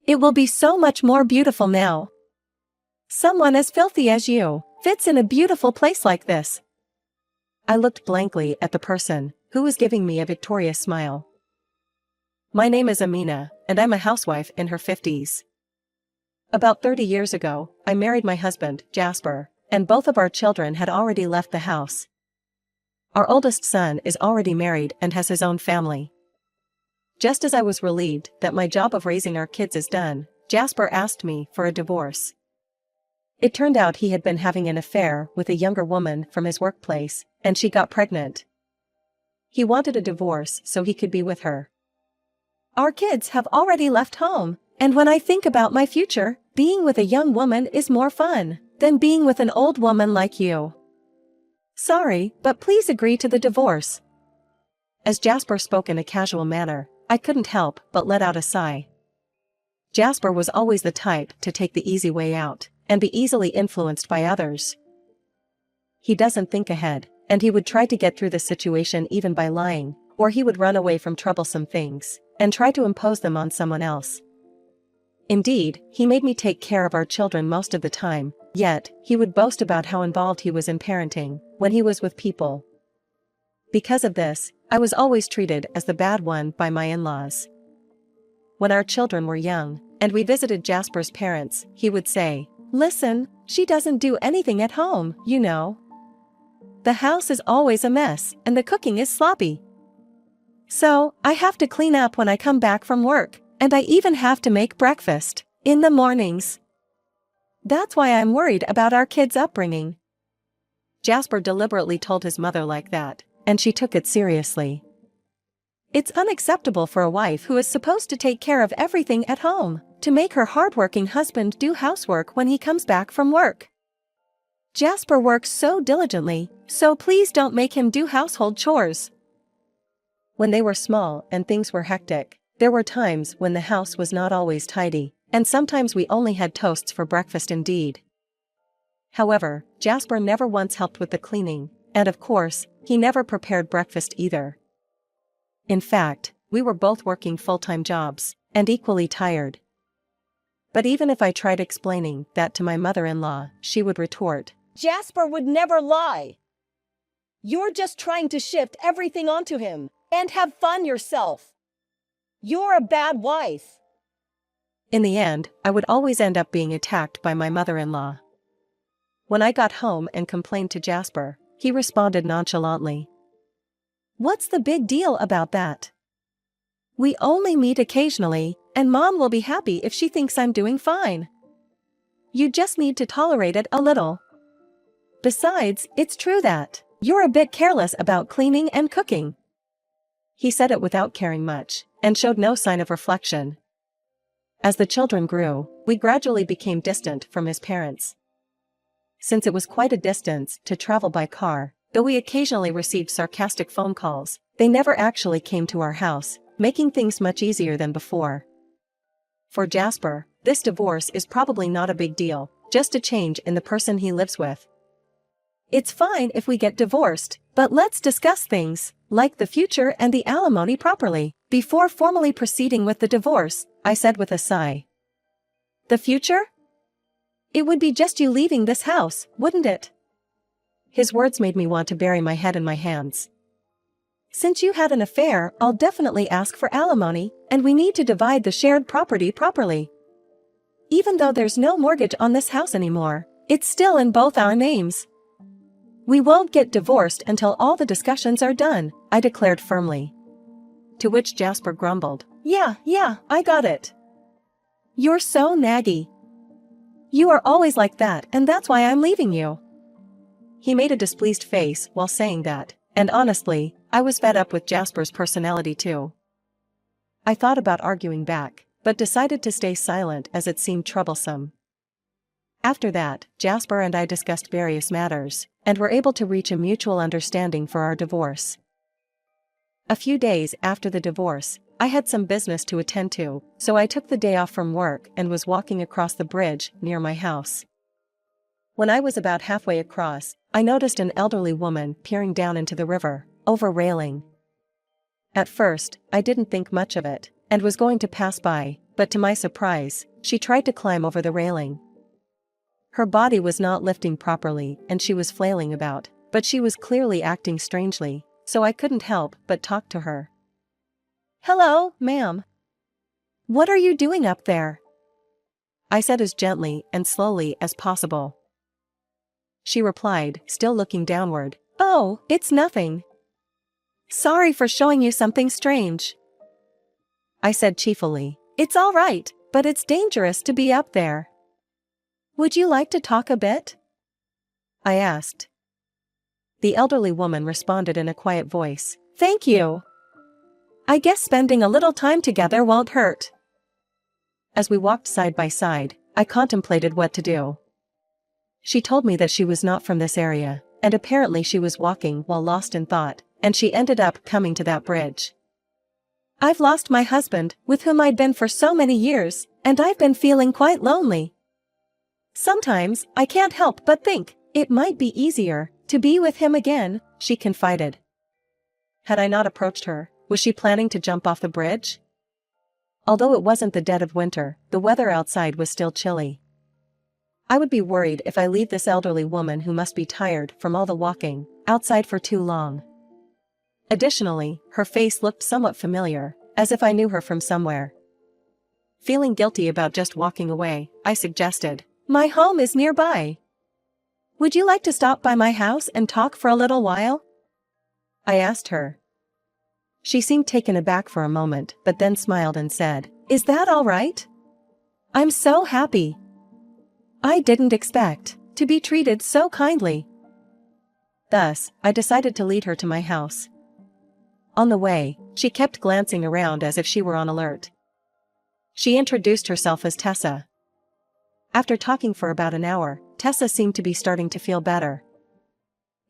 It will be so much more beautiful now. Someone as filthy as you fits in a beautiful place like this. I looked blankly at the person who was giving me a victorious smile. My name is Amina, and I'm a housewife in her 50s. About 30 years ago, I married my husband, Jasper, and both of our children had already left the house. Our oldest son is already married and has his own family. Just as I was relieved that my job of raising our kids is done, Jasper asked me for a divorce. It turned out he had been having an affair with a younger woman from his workplace, and she got pregnant. He wanted a divorce so he could be with her. Our kids have already left home, and when I think about my future, being with a young woman is more fun than being with an old woman like you. Sorry, but please agree to the divorce. As Jasper spoke in a casual manner, I couldn't help but let out a sigh. Jasper was always the type to take the easy way out and be easily influenced by others. He doesn't think ahead, and he would try to get through the situation even by lying, or he would run away from troublesome things and try to impose them on someone else. Indeed, he made me take care of our children most of the time, yet he would boast about how involved he was in parenting when he was with people. Because of this, I was always treated as the bad one by my in-laws. When our children were young, and we visited Jasper's parents, he would say, "Listen, she doesn't do anything at home, you know. The house is always a mess, and the cooking is sloppy. So, I have to clean up when I come back from work, and I even have to make breakfast in the mornings. That's why I'm worried about our kids' upbringing." Jasper deliberately told his mother like that, and she took it seriously. It's unacceptable for a wife who is supposed to take care of everything at home to make her hardworking husband do housework when he comes back from work. Jasper works so diligently, so please don't make him do household chores. When they were small and things were hectic, there were times when the house was not always tidy, and sometimes we only had toasts for breakfast indeed. However, Jasper never once helped with the cleaning, and of course, he never prepared breakfast either. In fact, we were both working full-time jobs, and equally tired. But even if I tried explaining that to my mother-in-law, she would retort, "Jasper would never lie. You're just trying to shift everything onto him and have fun yourself. You're a bad wife." In the end, I would always end up being attacked by my mother-in-law. When I got home and complained to Jasper, he responded nonchalantly, "What's the big deal about that? We only meet occasionally, and Mom will be happy if she thinks I'm doing fine. You just need to tolerate it a little. Besides, it's true that you're a bit careless about cleaning and cooking." He said it without caring much, and showed no sign of reflection. As the children grew, we gradually became distant from his parents. Since it was quite a distance to travel by car, though we occasionally received sarcastic phone calls, they never actually came to our house, making things much easier than before. For Jasper, this divorce is probably not a big deal, just a change in the person he lives with. "It's fine if we get divorced, but let's discuss things, like the future and the alimony properly, before formally proceeding with the divorce," I said with a sigh. "The future? It would be just you leaving this house, wouldn't it?" His words made me want to bury my head in my hands. "Since you had an affair, I'll definitely ask for alimony, and we need to divide the shared property properly. Even though there's no mortgage on this house anymore, it's still in both our names. We won't get divorced until all the discussions are done," I declared firmly. To which Jasper grumbled, Yeah, I got it. You're so naggy. You are always like that, and that's why I'm leaving you." He made a displeased face while saying that, and honestly, I was fed up with Jasper's personality too. I thought about arguing back, but decided to stay silent as it seemed troublesome. After that, Jasper and I discussed various matters, and were able to reach a mutual understanding for our divorce. A few days after the divorce, I had some business to attend to, so I took the day off from work and was walking across the bridge near my house. When I was about halfway across, I noticed an elderly woman peering down into the river, over railing. At first, I didn't think much of it, and was going to pass by, but to my surprise, she tried to climb over the railing. Her body was not lifting properly and she was flailing about, but she was clearly acting strangely, so I couldn't help but talk to her. "Hello, ma'am. What are you doing up there?" I said as gently and slowly as possible. She replied, still looking downward, "Oh, it's nothing. Sorry for showing you something strange." I said cheerfully, "It's all right, but it's dangerous to be up there. Would you like to talk a bit?" I asked. The elderly woman responded in a quiet voice, "Thank you. I guess spending a little time together won't hurt." As we walked side by side, I contemplated what to do. She told me that she was not from this area, and apparently she was walking while lost in thought, and she ended up coming to that bridge. "I've lost my husband, with whom I'd been for so many years, and I've been feeling quite lonely. Sometimes, I can't help but think, it might be easier to be with him again," she confided. Had I not approached her, was she planning to jump off the bridge? Although it wasn't the dead of winter, the weather outside was still chilly. I would be worried if I leave this elderly woman who must be tired from all the walking outside for too long. Additionally, her face looked somewhat familiar, as if I knew her from somewhere. Feeling guilty about just walking away, I suggested, "My home is nearby. Would you like to stop by my house and talk for a little while?" I asked her. She seemed taken aback for a moment, but then smiled and said, "Is that all right? I'm so happy. I didn't expect to be treated so kindly." Thus, I decided to lead her to my house. On the way, she kept glancing around as if she were on alert. She introduced herself as Tessa. After talking for about an hour, Tessa seemed to be starting to feel better.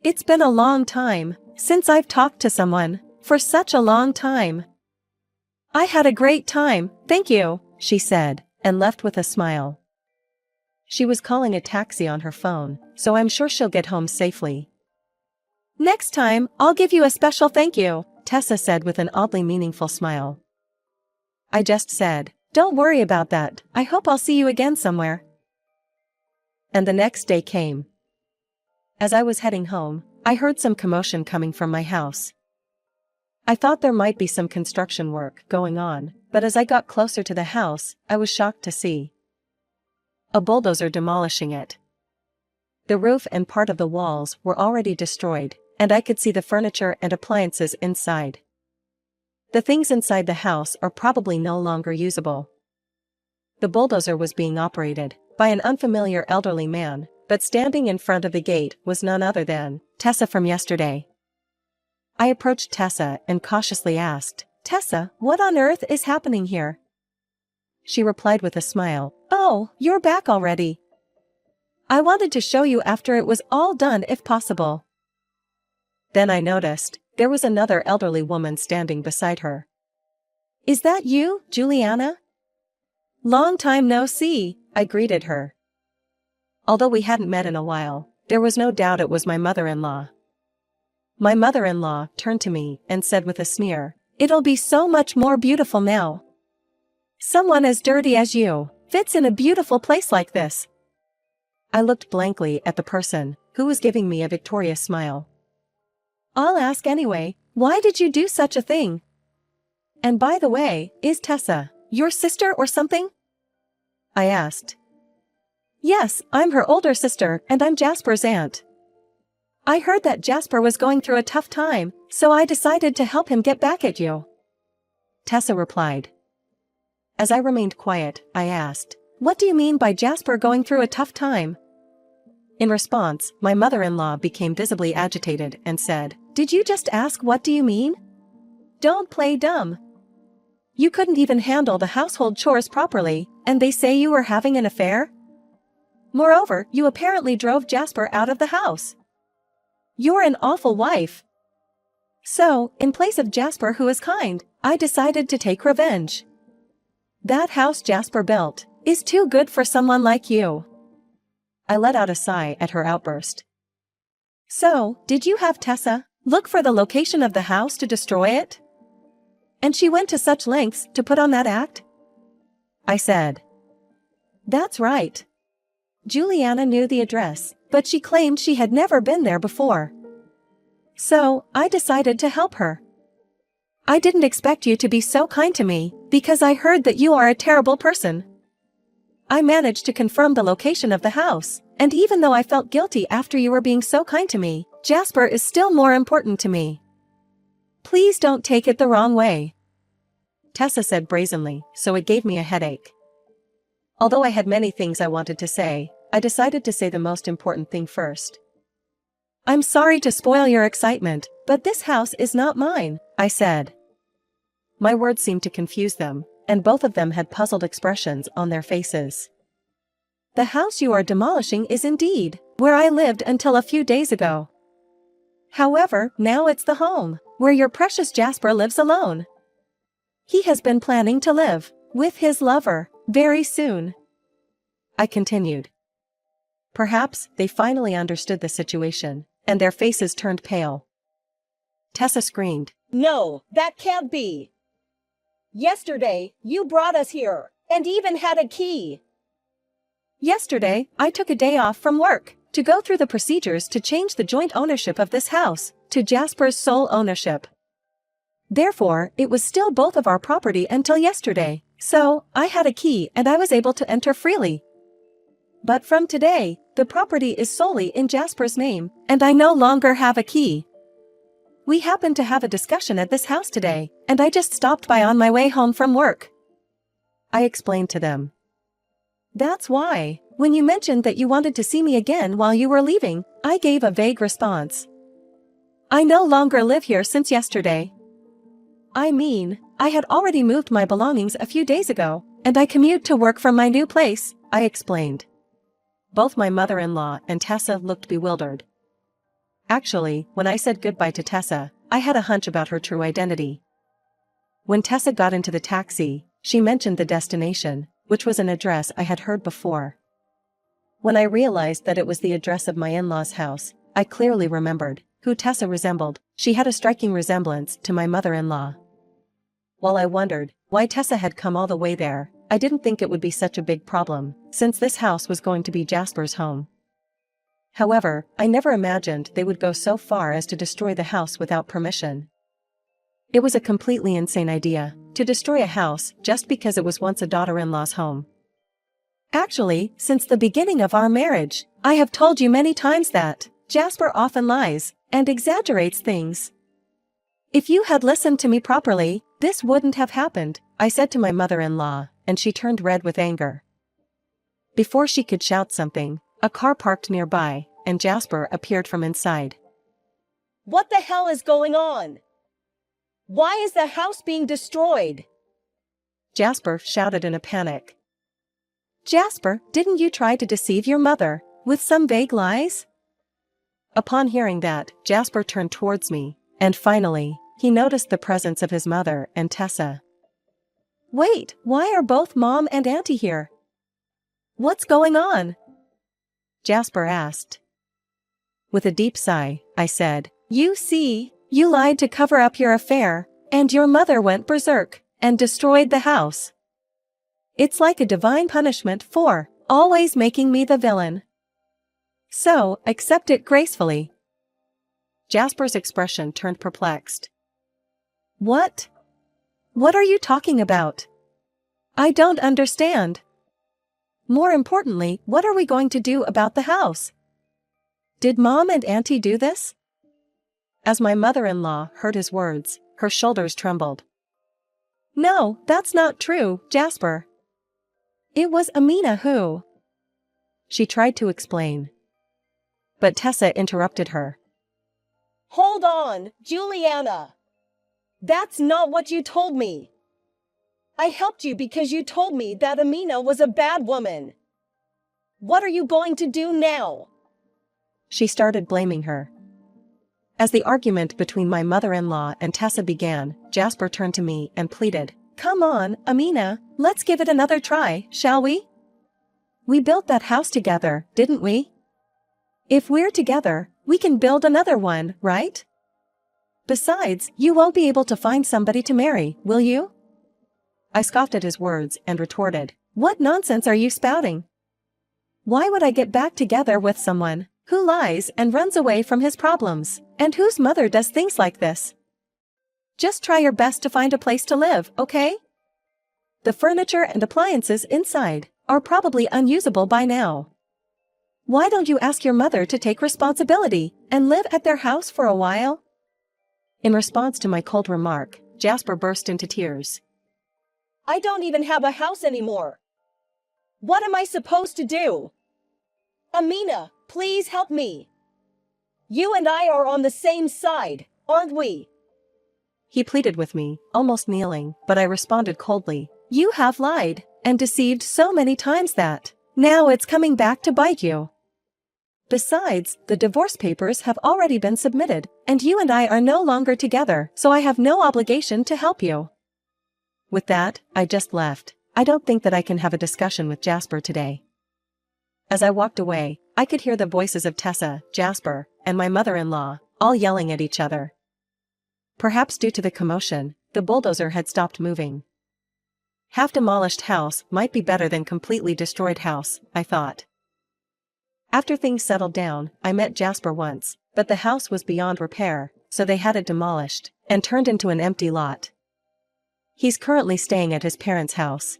"It's been a long time since I've talked to someone, for such a long time. I had a great time, thank you," she said, and left with a smile. She was calling a taxi on her phone, so I'm sure she'll get home safely. "Next time, I'll give you a special thank you," Tessa said with an oddly meaningful smile. I just said, "Don't worry about that, I hope I'll see you again somewhere." And the next day came. As I was heading home, I heard some commotion coming from my house. I thought there might be some construction work going on, but as I got closer to the house, I was shocked to see a bulldozer demolishing it. The roof and part of the walls were already destroyed, and I could see the furniture and appliances inside. The things inside the house are probably no longer usable. The bulldozer was being operated by an unfamiliar elderly man, but standing in front of the gate was none other than Tessa from yesterday. I approached Tessa and cautiously asked, "Tessa, what on earth is happening here?" She replied with a smile, "Oh, you're back already. I wanted to show you after it was all done if possible." Then I noticed there was another elderly woman standing beside her. "Is that you, Juliana? Long time no see," I greeted her. Although we hadn't met in a while, there was no doubt it was my mother-in-law. My mother-in-law turned to me and said with a sneer, "It'll be so much more beautiful now. Someone as dirty as you fits in a beautiful place like this." I looked blankly at the person who was giving me a victorious smile. "I'll ask anyway, why did you do such a thing? And by the way, is Tessa your sister or something?" I asked. "Yes, I'm her older sister and I'm Jasper's aunt. I heard that Jasper was going through a tough time, so I decided to help him get back at you," Tessa replied. As I remained quiet, I asked, "What do you mean by Jasper going through a tough time?" In response, my mother-in-law became visibly agitated and said, "Did you just ask what do you mean? Don't play dumb. You couldn't even handle the household chores properly, and they say you were having an affair? Moreover, you apparently drove Jasper out of the house. You're an awful wife. So, in place of Jasper who is kind, I decided to take revenge. That house Jasper built is too good for someone like you." I let out a sigh at her outburst. "So, did you have Tessa look for the location of the house to destroy it? And she went to such lengths to put on that act?" I said. That's right. Juliana knew the address, but she claimed she had never been there before. So, I decided to help her. I didn't expect you to be so kind to me, because I heard that you are a terrible person. I managed to confirm the location of the house, and even though I felt guilty after you were being so kind to me, Jasper is still more important to me. Please don't take it the wrong way. Tessa said brazenly, so it gave me a headache. Although I had many things I wanted to say, I decided to say the most important thing first. I'm sorry to spoil your excitement, but this house is not mine, I said. My words seemed to confuse them, and both of them had puzzled expressions on their faces. The house you are demolishing is indeed where I lived until a few days ago. However, now it's the home where your precious Jasper lives alone. He has been planning to live with his lover very soon. I continued. Perhaps they finally understood the situation, and their faces turned pale. Tessa screamed. No, that can't be. Yesterday, you brought us here, and even had a key. Yesterday, I took a day off from work to go through the procedures to change the joint ownership of this house to Jasper's sole ownership. Therefore, it was still both of our property until yesterday, so I had a key and I was able to enter freely. But from today, the property is solely in Jasper's name, and I no longer have a key. We happened to have a discussion at this house today, and I just stopped by on my way home from work. I explained to them. That's why, when you mentioned that you wanted to see me again while you were leaving, I gave a vague response. I no longer live here since yesterday. I mean, I had already moved my belongings a few days ago, and I commute to work from my new place, I explained. Both my mother-in-law and Tessa looked bewildered. Actually, when I said goodbye to Tessa, I had a hunch about her true identity. When Tessa got into the taxi, she mentioned the destination, which was an address I had heard before. When I realized that it was the address of my in-laws' house, I clearly remembered who Tessa resembled. She had a striking resemblance to my mother-in-law. While I wondered why Tessa had come all the way there, I didn't think it would be such a big problem, since this house was going to be Jasper's home. However, I never imagined they would go so far as to destroy the house without permission. It was a completely insane idea, to destroy a house just because it was once a daughter-in-law's home. Actually, since the beginning of our marriage, I have told you many times that Jasper often lies and exaggerates things. If you had listened to me properly, this wouldn't have happened, I said to my mother-in-law, and she turned red with anger. Before she could shout something, a car parked nearby, and Jasper appeared from inside. What the hell is going on? Why is the house being destroyed? Jasper shouted in a panic. Jasper, didn't you try to deceive your mother with some vague lies? Upon hearing that, Jasper turned towards me, and finally, he noticed the presence of his mother and Tessa. Wait, why are both Mom and Auntie here? What's going on? Jasper asked. With a deep sigh, I said, You see, you lied to cover up your affair, and your mother went berserk and destroyed the house. It's like a divine punishment for always making me the villain. So, accept it gracefully. Jasper's expression turned perplexed. What? What are you talking about? I don't understand. More importantly, what are we going to do about the house? Did Mom and Auntie do this? As my mother-in-law heard his words, her shoulders trembled. No, that's not true, Jasper. It was Amina who... She tried to explain. But Tessa interrupted her. Hold on, Juliana. That's not what you told me. I helped you because you told me that Amina was a bad woman. What are you going to do now? She started blaming her. As the argument between my mother-in-law and Tessa began, Jasper turned to me and pleaded, Come on, Amina, let's give it another try, shall we? We built that house together, didn't we? If we're together, we can build another one, right? Besides, you won't be able to find somebody to marry, will you? I scoffed at his words and retorted, What nonsense are you spouting? Why would I get back together with someone who lies and runs away from his problems, and whose mother does things like this? Just try your best to find a place to live, okay? The furniture and appliances inside are probably unusable by now. Why don't you ask your mother to take responsibility and live at their house for a while? In response to my cold remark, Jasper burst into tears. I don't even have a house anymore. What am I supposed to do? Amina, please help me. You and I are on the same side, aren't we? He pleaded with me, almost kneeling, but I responded coldly. You have lied and deceived so many times that now it's coming back to bite you. Besides, the divorce papers have already been submitted, and you and I are no longer together, so I have no obligation to help you. With that, I just left. I don't think that I can have a discussion with Jasper today. As I walked away, I could hear the voices of Tessa, Jasper, and my mother-in-law, all yelling at each other. Perhaps due to the commotion, the bulldozer had stopped moving. Half-demolished house might be better than completely destroyed house, I thought. After things settled down, I met Jasper once, but the house was beyond repair, so they had it demolished and turned into an empty lot. He's currently staying at his parents' house.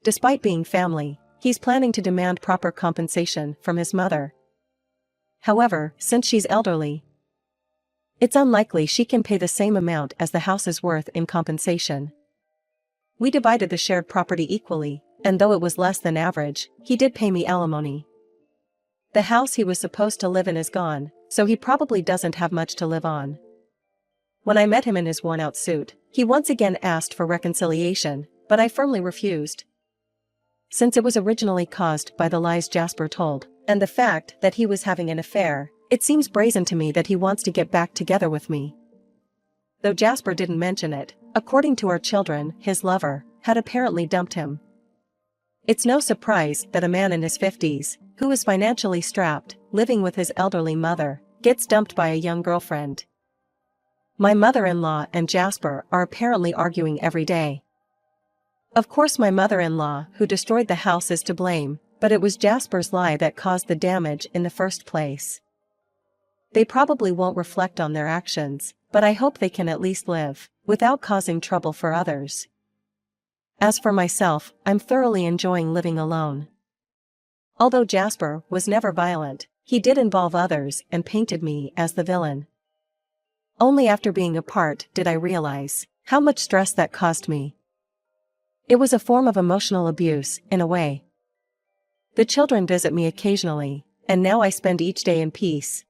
Despite being family, he's planning to demand proper compensation from his mother. However, since she's elderly, it's unlikely she can pay the same amount as the house is worth in compensation. We divided the shared property equally, and though it was less than average, he did pay me alimony. The house he was supposed to live in is gone, so he probably doesn't have much to live on. When I met him in his worn-out suit, he once again asked for reconciliation, but I firmly refused. Since it was originally caused by the lies Jasper told, and the fact that he was having an affair, it seems brazen to me that he wants to get back together with me. Though Jasper didn't mention it, according to our children, his lover had apparently dumped him. It's no surprise that a man in his 50s, who is financially strapped, living with his elderly mother, gets dumped by a young girlfriend. My mother-in-law and Jasper are apparently arguing every day. Of course my mother-in-law who destroyed the house is to blame, but it was Jasper's lie that caused the damage in the first place. They probably won't reflect on their actions, but I hope they can at least live without causing trouble for others. As for myself, I'm thoroughly enjoying living alone. Although Jasper was never violent, he did involve others and painted me as the villain. Only after being apart did I realize how much stress that caused me. It was a form of emotional abuse, in a way. The children visit me occasionally, and now I spend each day in peace,